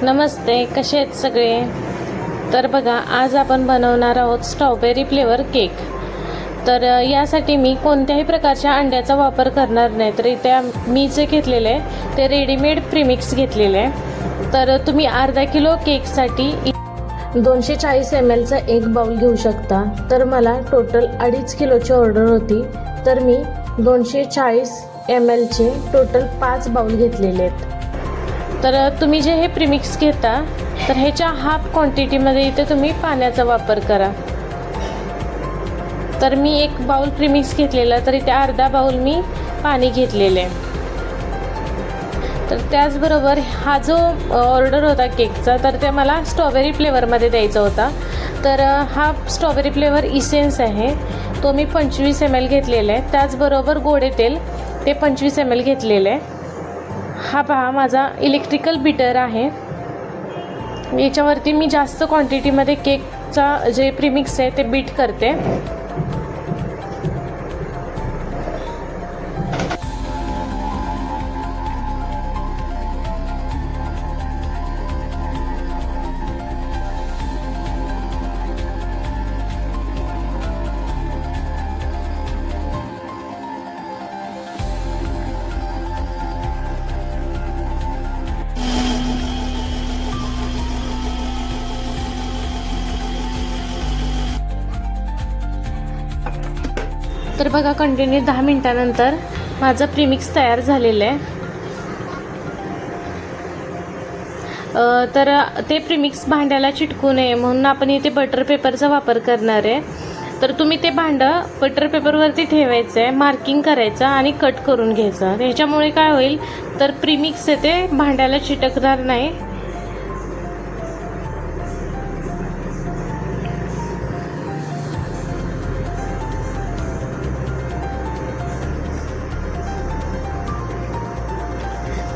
नमस्ते, कसे आहेत सगळे? तर बघा, आज आपण बनवणार आहोत स्ट्रॉबेरी फ्लेवर केक. तर यासाठी मी कोणत्याही प्रकारच्या अंड्याचा वापर करणार नाही. तर इथे मी जे घेतलेले आहे ते रेडीमेड प्रीमिक्स घेतलेले आहे. तर तुम्ही अर्धा किलो केकसाठी 240 ml चा एक बाउल घेऊ शकता. तर मला टोटल 2.5 किलोची ऑर्डर होती, तर मी 240 ml चे टोटल 5 बाउल घेतलेले आहेत. तर तुम्ही जे हे प्रीमिक्स घेता तर ह्याच्या हाफ क्वांटिटीमध्ये इथे तुम्ही पाण्याचा वापर करा. तर मी एक बाउल प्रीमिक्स घेतलेला, तर इथे अर्धा बाउल मी पाणी घेतलेले. तर त्याचबरोबर हा जो ऑर्डर होता केकचा, तर ते मला स्ट्रॉबेरी फ्लेवरमध्ये द्यायचा होता. तर हा स्ट्रॉबेरी फ्लेवर इसेन्स आहे, तो मी 25 ml घेतलेला आहे. त्याचबरोबर गोडे तेल ते 25 ml घेतलेले आहे. हा पहा माझा इलेक्ट्रिकल बीटर आहे. याच्यावरती मी जास्त क्वांटिटीमध्ये केकचा जे प्रीमिक्स आहे ते बीट करते. तर बघा, कंटिन्यू 10 मिनिटानंतर माझं प्रीमिक्स तयार झालेलं आहे. तर ते प्रीमिक्स भांड्याला चिटकू नये म्हणून आपण इथे बटर पेपरचा वापर करणार आहे. तर तुम्ही ते भांडं बटर पेपरवरती ठेवायचं आहे, मार्किंग करायचं आणि कट करून घ्यायचं. ह्याच्यामुळे काय होईल, तर प्रीमिक्स आहे ते भांड्याला चिटकणार नाही.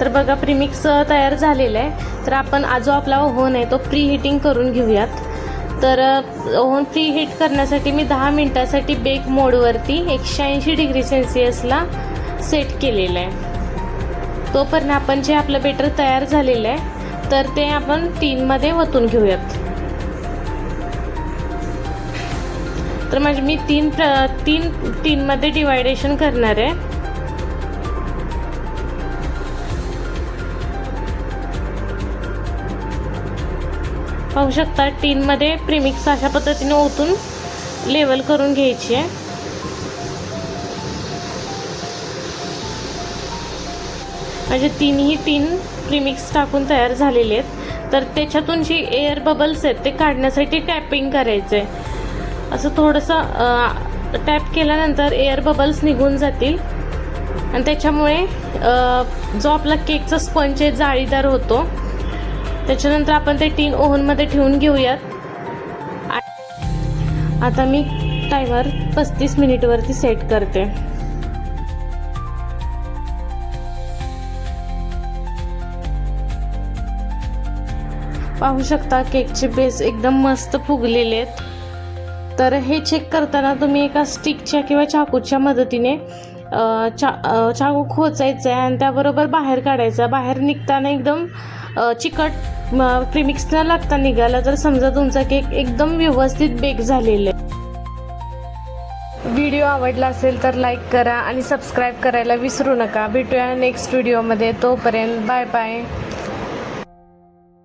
तर बघा, प्रीमिक्स तयार झालेलं आहे. तर आपण जो आपला ओव्हन आहे तो प्री हीटिंग करून घेऊयात. तर ओव्हन प्री हीट करण्यासाठी मी 10 मिनिटासाठी बेक मोडवरती 180 डिग्री सेल्सिअसला सेट केलेलं आहे. तोपर्यंत आपण जे आपलं बेटर तयार झालेलं आहे तर ते आपण टीनमध्ये ओतून घेऊयात. तर म्हणजे मी तीन टीनमध्ये डिवायडेशन करणार आहे. पाहू शकता, टीनमध्ये प्रीमिक्स अशा पद्धतीने ओतून लेवल करून घ्यायची आहे. म्हणजे तीनही टीन प्रीमिक्स टाकून तयार झालेले आहेत. तर त्याच्यातून जी एअर बबल्स आहेत ते काढण्यासाठी टॅपिंग करायचं आहे. असं थोडंसं टॅप केल्यानंतर एअर बबल्स निघून जातील आणि त्याच्यामुळे जो आपला केकचा स्पंज आहे जाळीदार होतो. त्याच्यानंतर आपण ते टीन ओव्हनमध्ये ठेवून घेऊयात. आता मी टायमर 35 मिनिटवरती सेट करते. पाहू शकता, केकचे बेस एकदम मस्त फुगलेले आहेत. तर हे चेक करताना तुम्ही एका स्टिकच्या किंवा चाकूच्या मदतीने चाकू खोचायचा आहे आणि त्याबरोबर बाहेर काढायचा. बाहेर निघताना एकदम चिकट प्रीमिक्स न लागता निघाला तर समजा तुमचा केक एकदम व्यवस्थित बेक झालेला आहे. व्हिडिओ आवडला असेल तर लाईक करा आणि सबस्क्राईब करायला विसरू नका. भेटूया नेक्स्ट व्हिडिओमध्ये. तोपर्यंत बाय बाय.